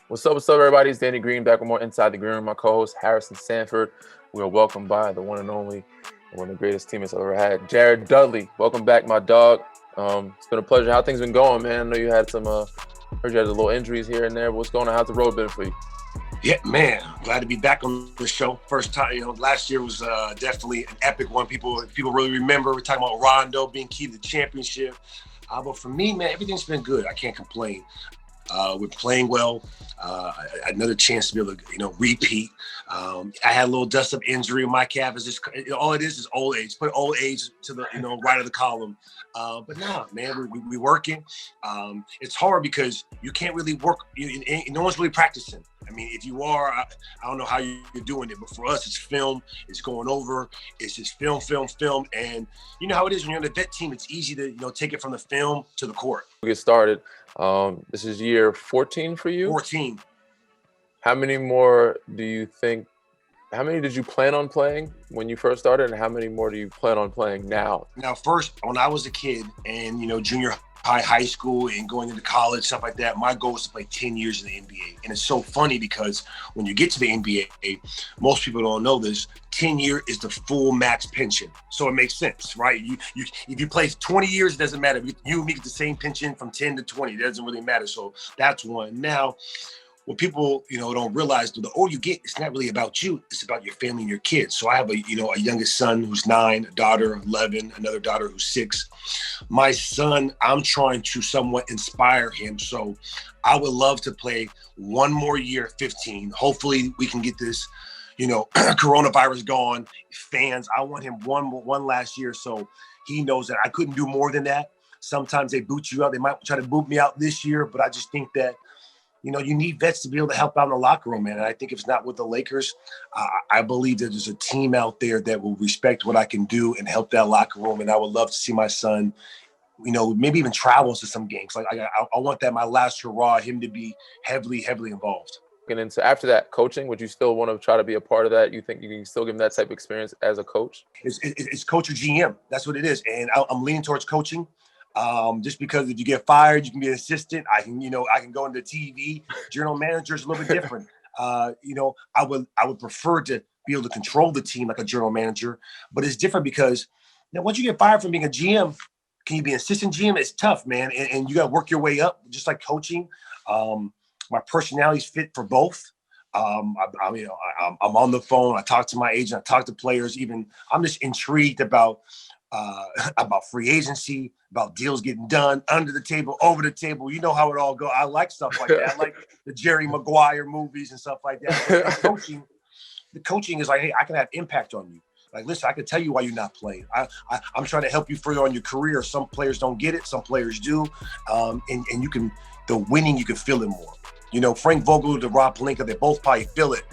What's up, everybody? It's Danny Green back with more Inside the Green Room. My co-host, Harrison Sanford. We are welcomed by the one and only, one of the greatest teammates I've ever had, Jared Dudley. Welcome back, my dog. It's been a pleasure. How things been going, man? I know you had some, heard you had a little injuries here and there, but what's going on? How's the road been for you? Yeah, man, glad to be back on the show. First time, last year was definitely an epic one. People really remember. We're talking about Rondo being key to the championship. But for me, man, everything's been good. I can't complain. We're playing well. Another chance to be able to, repeat. I had a little dust-up injury in my calf. It's just all it is old age. Put old age to the right of the column. But nah, man, we working. It's hard because you can't really work. No one's really practicing. I mean, if you are, I don't know how you're doing it, but for us, it's film. It's going over. It's just film. And you know how it is when you're on the vet team. It's easy to take it from the film to the court. We get started. This is year 14 for you? 14. How many more do you think, how many did you plan on playing when you first started, and how many more do you plan on playing now? Now, first, when I was a kid and, junior high school and going into college, stuff like that, my goal was to play 10 years in the NBA. And it's so funny because when you get to the NBA, most people don't know this, 10-year is the full max pension. So it makes sense, right? If you play 20 years, it doesn't matter. You and me get the same pension from 10 to 20. It doesn't really matter. So that's one. Now, what people, don't realize, the older you get, it's not really about you. It's about your family and your kids. So I have a youngest son who's 9, a daughter 11, another daughter who's 6. My son, I'm trying to somewhat inspire him. So I would love to play one more year at 15. Hopefully we can get this, coronavirus gone. Fans, I want him one last year so he knows that I couldn't do more than that. Sometimes they boot you out. They might try to boot me out this year, but I just think that you need vets to be able to help out in the locker room, man. And I think if it's not with the Lakers, I believe that there's a team out there that will respect what I can do and help that locker room. And I would love to see my son, maybe even travels to some games. Like I want that my last hurrah, him to be heavily involved. And then so after that, coaching, would you still want to try to be a part of that? You think you can still give him that type of experience as a coach? It's coach or GM. That's what it is. And I'm leaning towards coaching. Just because if you get fired, you can be an assistant. I can go into TV. General manager is a little bit different. I would prefer to be able to control the team like a general manager, but it's different because once you get fired from being a GM, can you be an assistant GM? It's tough, man, and you got to work your way up, just like coaching. My personality's fit for both. I'm on the phone. I talk to my agent. I talk to players. Even I'm just intrigued about free agency, about deals getting done under the table, over the table. You know how it all goes. I like stuff like that. I like the Jerry Maguire movies and stuff like that. But the coaching is like, hey, I can have impact on you. Like, listen, I can tell you why you're not playing. I'm trying to help you further on your career. Some players don't get it. Some players do. And you can, the winning, you can feel it more. Frank Vogel to Rob Pelinka, they both probably feel it.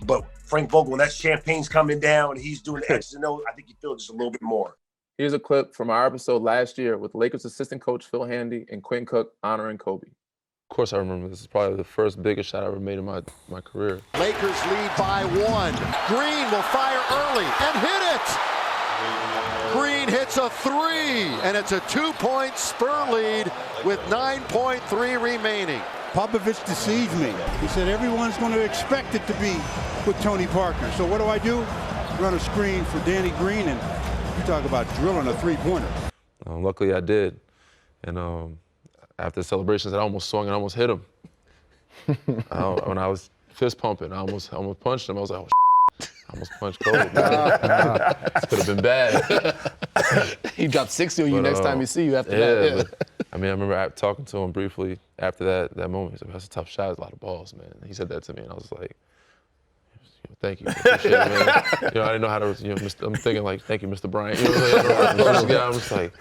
But Frank Vogel, when that champagne's coming down and he's doing the X's and O's, I think you feel it just a little bit more. Here's a clip from our episode last year with Lakers assistant coach Phil Handy and Quinn Cook honoring Kobe. Of course I remember. This is probably the first biggest shot I ever made in my career. Lakers lead by 1. Green will fire early and hit it! Green hits a 3, and it's a 2-point Spur lead with 9.3 remaining. Popovich deceived me. He said everyone's going to expect it to be with Tony Parker. So what do? Run a screen for Danny Green, and you talk about drilling a 3-pointer. Luckily I did. And after the celebrations, I almost swung and I almost hit him. When I was fist pumping, I almost punched him. I was like, I almost punched Kobe. This could have been bad. He dropped 60 on you next time you see you after that. Yeah. But, I remember talking to him briefly after that moment. He said, that's a tough shot. It's a lot of balls, man. He said that to me, and I was like, thank you. Appreciate it, man. I didn't know how to, I'm thinking like, thank you, Mr. Bryant. I'm just like.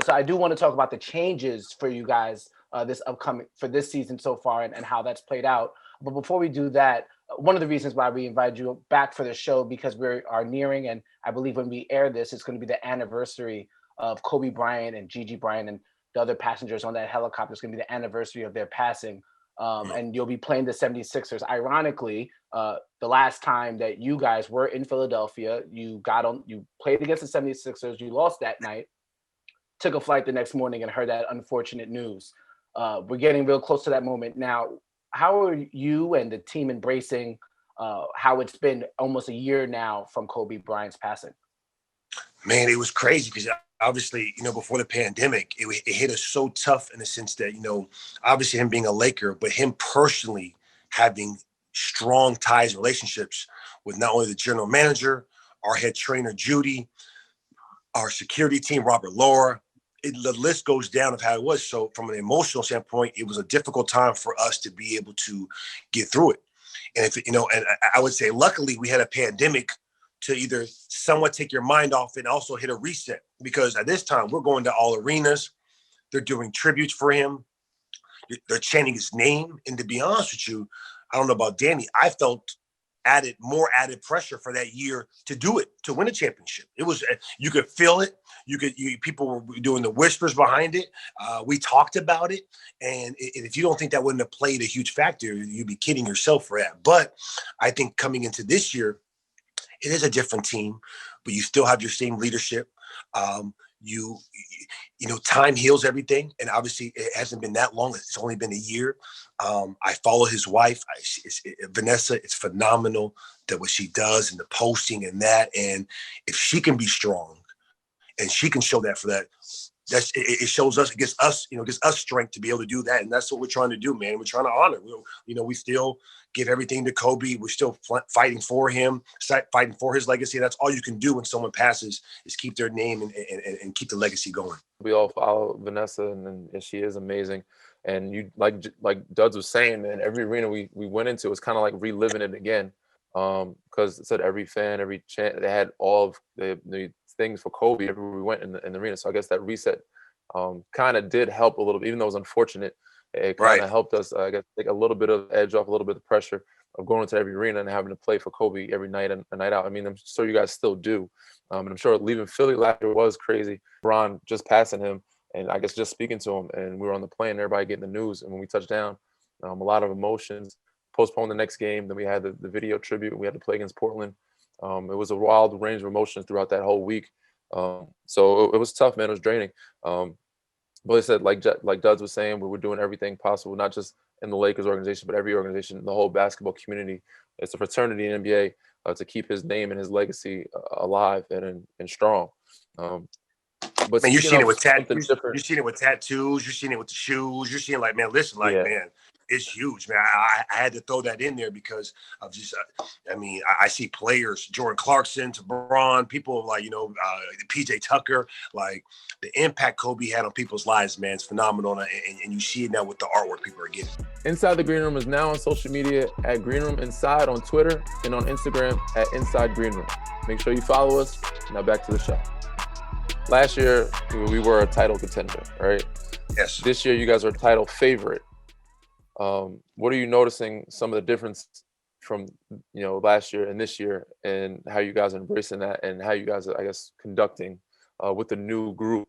So I do want to talk about the changes for you guys for this season so far and how that's played out. But before we do that, one of the reasons why we invited you back for the show, because we are nearing, and I believe when we air this, it's going to be the anniversary of Kobe Bryant and Gigi Bryant and the other passengers on that helicopter. It's going to be the anniversary of their passing. And you'll be playing the 76ers. Ironically, the last time that you guys were in Philadelphia, you played against the 76ers, you lost that night, took a flight the next morning and heard that unfortunate news. We're getting real close to that moment now. how are you and the team embracing how it's been almost a year now from Kobe Bryant's passing? Man, it was crazy because obviously, before the pandemic, it hit us so tough in the sense that, obviously him being a Laker, but him personally having strong ties, relationships with not only the general manager, our head trainer, Judy, our security team, Robert Laura. The list goes down of how it was. So from an emotional standpoint, it was a difficult time for us to be able to get through it. And and I would say, luckily, we had a pandemic to either somewhat take your mind off and also hit a reset, because at this time we're going to all arenas. They're doing tributes for him. They're chanting his name. And to be honest with you, I don't know about Danny, I felt more added pressure for that year to do it, to win a championship. It was, you could feel it. People were doing the whispers behind it. We talked about it. And if you don't think that wouldn't have played a huge factor, you'd be kidding yourself for that. But I think coming into this year, it is a different team, but you still have your same leadership. Time heals everything. And obviously it hasn't been that long. It's only been a year. I follow his wife, Vanessa. It's phenomenal that what she does and the posting and that. And if she can be strong and she can show that for that, it shows us, it gives us strength to be able to do that. And that's what we're trying to do, man. We're trying to honor. We still give everything to Kobe. We're still fighting for him, fighting for his legacy. That's all you can do when someone passes, is keep their name and keep the legacy going. We all follow Vanessa, and she is amazing. And you, like Duds was saying, man, every arena we went into was kind of like reliving it again. Because it said every fan, every chant, they had all of the things for Kobe everywhere we went in the arena. So I guess that reset kind of did help a little bit, even though it was unfortunate. It kind of helped us, I guess, take a little bit of edge off, a little bit of the pressure of going into every arena and having to play for Kobe every night and night out. I mean, I'm sure you guys still do. And I'm sure leaving Philly last year was crazy. Bron just passing him, and I guess just speaking to him, and we were on the plane, everybody getting the news. And when we touched down, a lot of emotions. Postponed the next game. Then we had the video tribute. We had to play against Portland. It was a wild range of emotions throughout that whole week. So it was tough, man. It was draining. But I said, like Duds was saying, we were doing everything possible, not just in the Lakers organization, but every organization, the whole basketball community. It's a fraternity in NBA to keep his name and his legacy alive and strong. But man, you're seeing it with tattoos. You're seeing it with tattoos. You're seeing it with the shoes. You're seeing man, listen, man, it's huge, man. I had to throw that in there because of just, I see players, Jordan Clarkson to Bron, people like, PJ Tucker, like the impact Kobe had on people's lives, man, it's phenomenal. And you see it now with the artwork people are getting. Inside the Green Room is now on social media at Green Room Inside on Twitter and on Instagram at Inside Green Room. Make sure you follow us. Now back to the show. Last year, we were a title contender, right? Yes. This year, you guys are a title favorite. What are you noticing some of the difference from, last year and this year, and how you guys are embracing that, and how you guys are, I guess, conducting with the new group?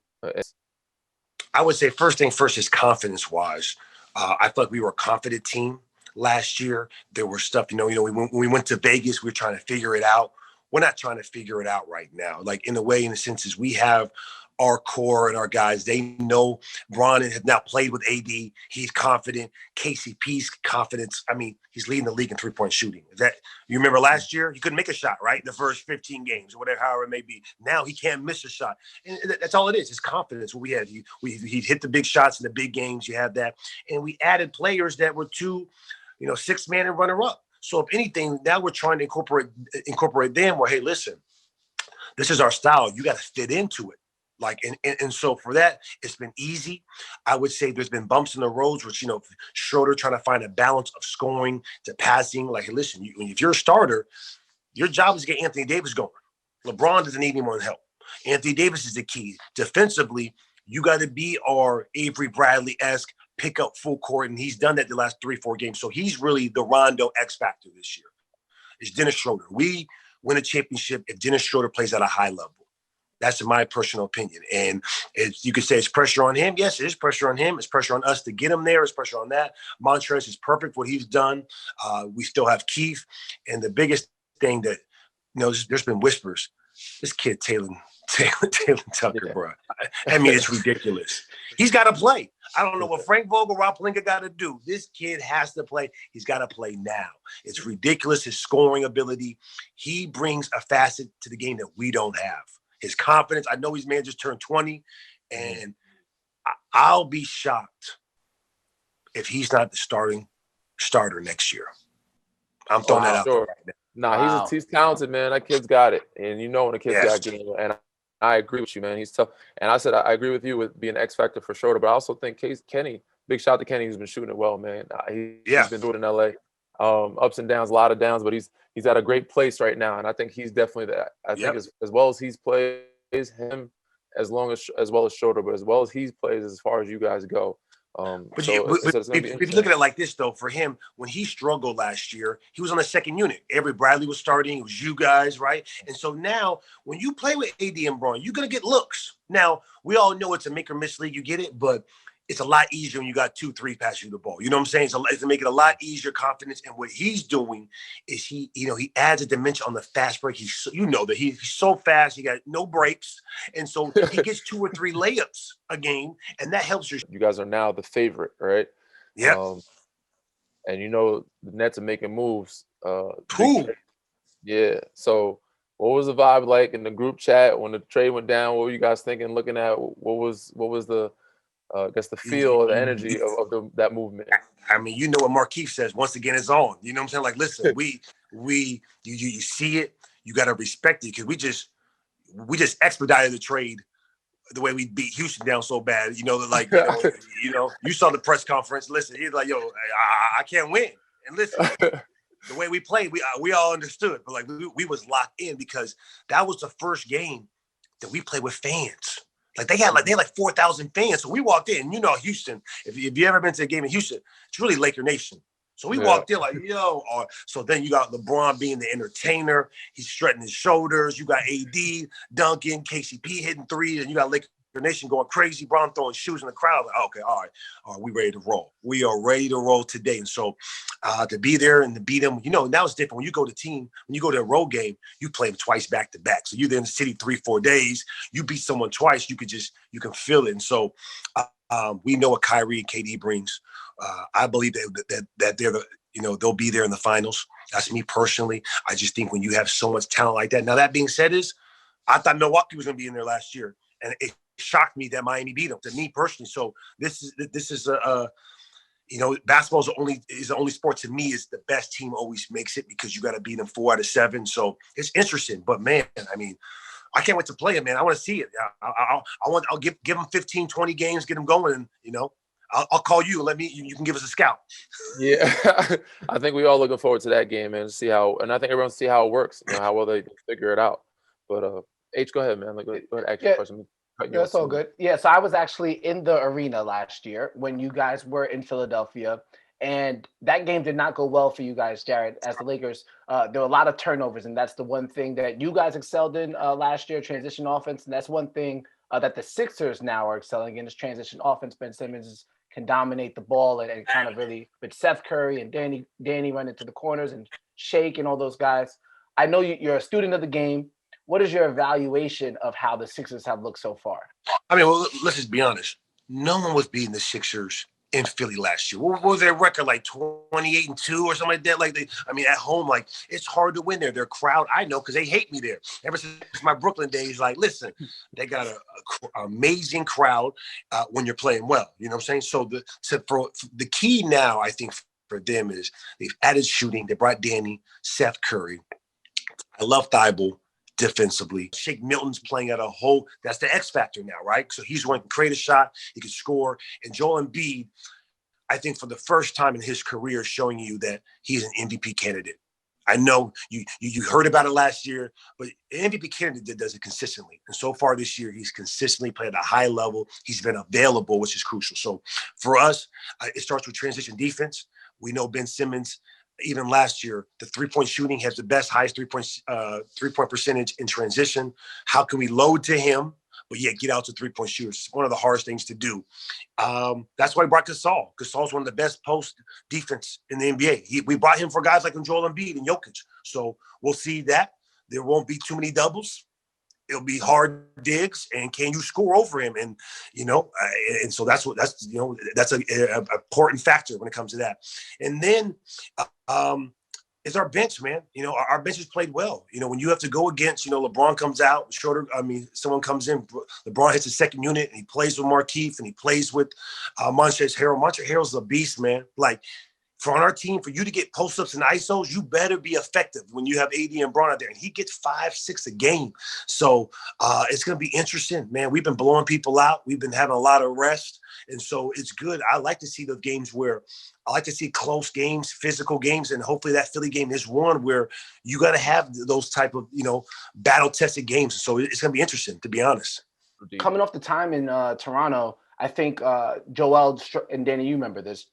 I would say first thing first is confidence-wise. I felt like we were a confident team last year. There were stuff, when we went to Vegas, we were trying to figure it out. We're not trying to figure it out right now. Like in the sense is we have our core and our guys. They know Bron has now played with AD. He's confident. KCP's confidence. He's leading the league in 3-point shooting. You remember last year, he couldn't make a shot, right? The first 15 games or whatever, however it may be. Now he can't miss a shot. And that's all it is. It's confidence. What we had. He hit the big shots in the big games. You have that. And we added players that were 6-man and runner-up. So if anything, now we're trying to incorporate them where, hey, listen, this is our style. You got to fit into it. And so for that, it's been easy. I would say there's been bumps in the roads, which, Schroder trying to find a balance of scoring to passing. Like, listen, if you're a starter, your job is to get Anthony Davis going. LeBron doesn't need anyone help. Anthony Davis is the key. Defensively, you got to be our Avery Bradley-esque pick up full court, and he's done that the last 3-4 games. So he's really the Rondo X factor this year. It's Dennis Schroder. We win a championship if Dennis Schroder plays at a high level. That's in my personal opinion. And you could say it's pressure on him. Yes, it is pressure on him. It's pressure on us to get him there. It's pressure on that. Montrezl is perfect what he's done. We still have Keith. And the biggest thing that, there's been whispers. This kid, Taylor Tucker, Yeah. bro. I mean, it's ridiculous. He's got to play. I don't know what Frank Vogel, Rob Pelinka got to do. This kid has to play. He's got to play now. It's ridiculous, his scoring ability. He brings a facet to the game that we don't have. His confidence. I know his man just turned 20, and I'll be shocked if he's not the starter next year. I'm throwing that out there right now. Nah, he's talented, man. That kid's got it. And you know when a kid's got game. And I agree with you, man. He's tough. And I said I agree with you with being an X factor for Schroder, but I also think Kenny, big shout out to Kenny, who's been shooting it well, man. He's been doing it in LA. Ups and downs, a lot of downs, but he's at a great place right now. And I think he's definitely that. I think as well as he's plays him, as well as Schroder, but as well as he plays as far as you guys go. If you look at it like this, though, for him, when he struggled last year, he was on the second unit. Avery Bradley was starting. It was you guys, right? And so now when you play with AD and Braun, you're going to get looks. Now, we all know it's a make or miss league. You get it, but it's a lot easier when you got 2-3 passing you the ball. You know what I'm saying? It's to make it a lot easier confidence. And what he's doing is he adds a dimension on the fast break. He's so fast. He got no breaks. And so he gets 2 or 3 layups a game, and that helps you. You guys are now the favorite, right? Yeah. And the Nets are making moves. Yeah. So what was the vibe like in the group chat when the trade went down? What were you guys thinking, looking at? What was the I guess the feel, the energy of that movement? I mean, you know what Markeith says. Once again, it's on. You know what I'm saying? Like, listen, you see it. You got to respect it because we just expedited the trade the way we beat Houston down so bad. You saw the press conference. Listen, he's like, yo, I can't win. And listen, the way we played, we all understood, but like we was locked in because that was the first game that we played with fans. Like they had 4,000 fans. So we walked in. Houston. If you ever been to a game in Houston, it's really Laker Nation. So we walked in like, yo. So then you got LeBron being the entertainer. He's strutting his shoulders. You got AD, Duncan, KCP hitting threes, and you got Laker Nation going crazy. Bron throwing shoes in the crowd. Like, okay, all right, we ready to roll. We are ready to roll today. And so to be there and to beat them, now it's different. When you go to a road game, you play them twice back to back. So you're there in the city 3-4 days. You beat someone twice, you can feel it. And so we know what Kyrie and KD brings. I believe that they're they'll be there in the finals. That's me personally. I just think when you have so much talent like that. Now that being said, I thought Milwaukee was going to be in there last year, and it shocked me that Miami beat them. To me personally, so this is basketball is the only sport to me is the best team always makes it because you got to beat them 4 out of 7. So it's interesting, but man, I mean, I can't wait to play it, man. I want to see it. I'll give them 15, 20 games, get them going, and I'll call you. You can give us a scout. Yeah, I think we all looking forward to that game, man. And I think everyone see how it works, how well they figure it out. But H, go ahead, man. Go ahead, ask your question. That's all good. Yeah, so I was actually in the arena last year when you guys were in Philadelphia, and that game did not go well for you guys, Jared. As the Lakers, there were a lot of turnovers, and that's the one thing that you guys excelled in last year, transition offense, and that's one thing that the Sixers now are excelling in is transition offense. Ben Simmons can dominate the ball and kind of really with Seth Curry and Danny running to the corners and Shake and all those guys. I know you're a student of the game. What is your evaluation of how the Sixers have looked so far? I mean, well, let's just be honest. No one was beating the Sixers in Philly last year. What was their record, like 28-2 or something like that? At home, it's hard to win there. Their crowd, I know, because they hate me there. Ever since my Brooklyn days, listen, they got an amazing crowd when you're playing well. You know what I'm saying? So the key now, I think, for them is they've added shooting. They brought Danny, Seth Curry. I love Thibault. Defensively, Shake Milton's playing at that's the X factor now, right? So he's going to create a shot, he can score. And Joel Embiid, I think for the first time in his career, showing you that he's an MVP candidate. I know you heard about it last year, but an MVP candidate does it consistently. And so far this year, he's consistently played at a high level. He's been available, which is crucial. So for us, it starts with transition defense. We know Ben Simmons, even last year, the three-point shooting has the highest three-point percentage in transition. How can we load to him, but yet get out to three-point shooters? It's one of the hardest things to do. That's why we brought Gasol. Gasol's one of the best post defense in the NBA. We brought him for guys like Joel Embiid and Jokic. So we'll see that. There won't be too many doubles. it'll be hard digs, and can you score over him? And and so that's an important factor when it comes to that. And then it's our bench, man. Our bench has played well. When you have to go against, LeBron comes out, Schroder. Someone comes in. LeBron hits the second unit, and he plays with Markieff, and he plays with Montrezl Harrell. Montrezl Harrell's a beast, man. Like, on our team, for you to get post-ups and ISOs, you better be effective when you have AD and Bron out there. And he gets 5, 6 a game. So it's going to be interesting, man. We've been blowing people out. We've been having a lot of rest. And so it's good. I like to see the games where I like to see close games, physical games. And hopefully that Philly game is one where you got to have those type of, battle-tested games. So it's going to be interesting, to be honest. Coming off the time in Toronto, I think Joel and Danny, you remember this.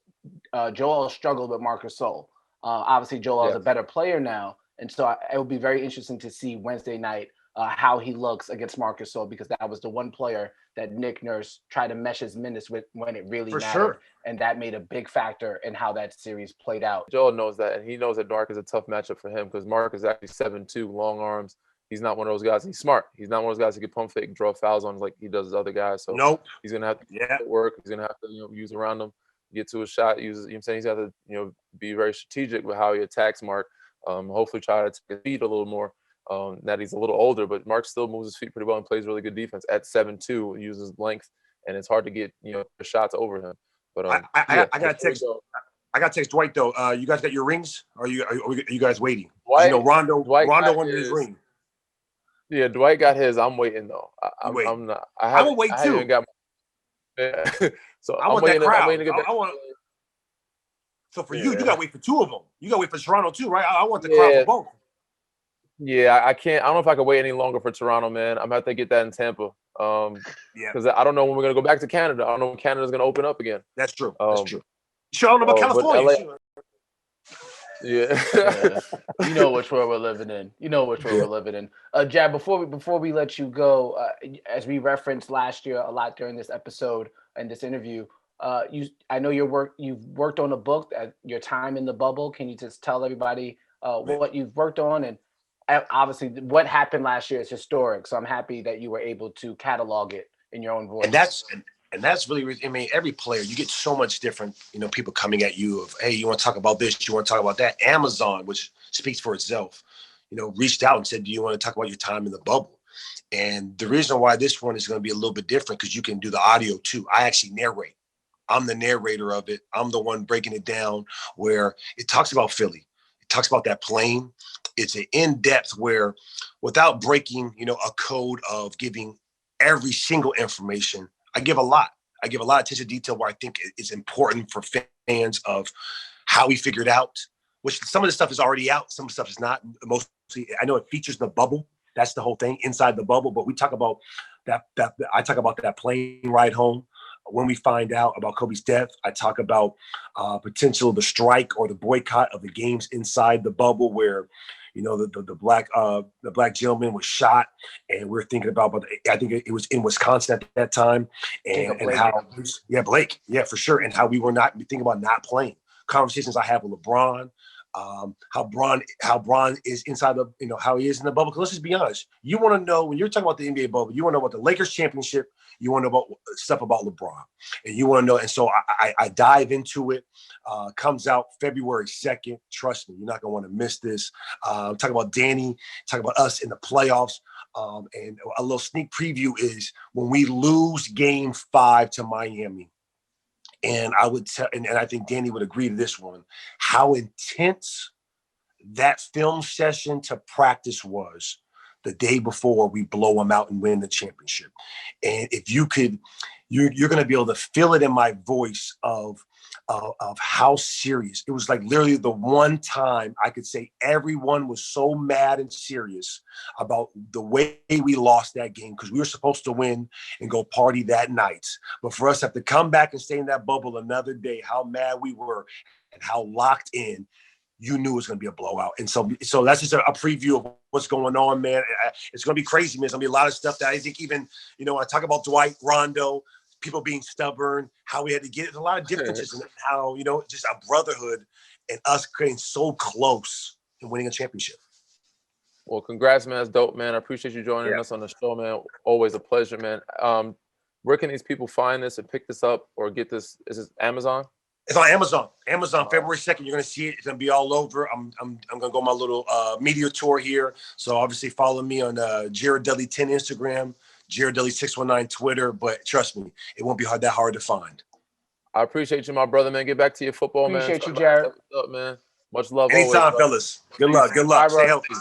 Joel struggled with Marc Gasol. Obviously, Joel is a better player now, and so it would be very interesting to see Wednesday night how he looks against Marc Gasol, because that was the one player that Nick Nurse tried to mesh his minutes with when it really mattered, sure. And that made a big factor in how that series played out. Joel knows that, and he knows that Marc is a tough matchup for him because Marc is actually 7'2", long arms. He's not one of those guys. He's smart. He's not one of those guys who can pump fake and draw fouls on like he does his other guys. So nope. He's gonna have to work. He's gonna have to use around him. Get to a shot, he's got to, be very strategic with how he attacks Marc. Hopefully try to take his feet a little more. That he's a little older, but Marc still moves his feet pretty well and plays really good defense at 7'2", uses length, and it's hard to get, shots over him. But I got to text Dwight though. You guys got your rings? Are you guys waiting? Dwight, Rondo wanted his ring. Yeah, Dwight got his. I'm waiting though. I'm not. I will wait too. Even got my, So I want that crowd. I'm waiting to get that. So for you got to wait for 2 of them. You got to wait for Toronto too, right? I want the crowd for both. Yeah, I can't. I don't know if I can wait any longer for Toronto, man. I'm gonna have to get that in Tampa. Because I don't know when we're gonna go back to Canada. I don't know when Canada's gonna open up again. That's true. Sure, I don't know about California. Yeah. You know which world we're living in. We're living in. Jab, before we let you go, as we referenced last year a lot during this episode and this interview, I know you've worked on a book at your time in the bubble. Can you just tell everybody what you've worked on? And obviously what happened last year is historic. So I'm happy that you were able to catalog it in your own voice. And that's really, every player, you get so much different, people coming at you of, hey, you want to talk about this? You want to talk about that? Amazon, which speaks for itself, reached out and said, do you want to talk about your time in the bubble? And the reason why this one is going to be a little bit different, because you can do the audio too. I actually narrate. I'm the narrator of it. I'm the one breaking it down, where it talks about Philly. It talks about that plane. It's an in-depth where, without breaking, a code of giving every single information, I give a lot. I give a lot of attention to detail where I think it's important for fans of how we figured out, which some of the stuff is already out. Some stuff is not. Mostly, I know it features the bubble. That's the whole thing, inside the bubble. But we talk about that I talk about that plane ride home. When we find out about Kobe's death, I talk about potential the strike or the boycott of the games inside the bubble, where the black gentleman was shot, and we're thinking about I think it was in Wisconsin at that time, and how Blake, for sure, and how we were not thinking about not playing. Conversations I have with LeBron, how Bron is inside the how he is in the bubble. Because let's just be honest, you want to know when you're talking about the NBA bubble, you want to know about the Lakers championship, you want to know about stuff about LeBron, and you want to know. And so I dive into it. Comes out February 2nd. Trust me, you're not gonna want to miss this. Talk about Danny, talk about us in the playoffs, and a little sneak preview is when we lose Game 5 to Miami. And I would tell, and I think Danny would agree to this one, how intense that film session to practice was the day before we blow them out and win the championship. And if you could, you're going to be able to feel it in my voice of how serious. It was like literally the one time I could say everyone was so mad and serious about the way we lost that game, because we were supposed to win and go party that night. But for us to have to come back and stay in that bubble another day, how mad we were and how locked in, you knew it was going to be a blowout. And so that's just a preview of what's going on, man. It's going to be crazy, man. There's going to be a lot of stuff that I think even, I talk about Dwight, Rondo, people being stubborn, how we had to get a lot of differences, and how, just a brotherhood and us getting so close and winning a championship. Well, congrats, man. That's dope, man. I appreciate you joining us on the show, man. Always a pleasure, man. Where can these people find this and pick this up or get this? Is it Amazon? It's on Amazon. February 2nd. You're gonna see it. It's gonna be all over. I'm gonna go on my little media tour here. So obviously follow me on Jared Dudley 10 Instagram, Jared Dudley 619 Twitter. But trust me, it won't be that hard to find. I appreciate you, my brother, man. Get back to your football, man. Appreciate you, Jared. Up, man. Much love. Anytime, always, fellas. Good luck. Bye, Stay bro. healthy.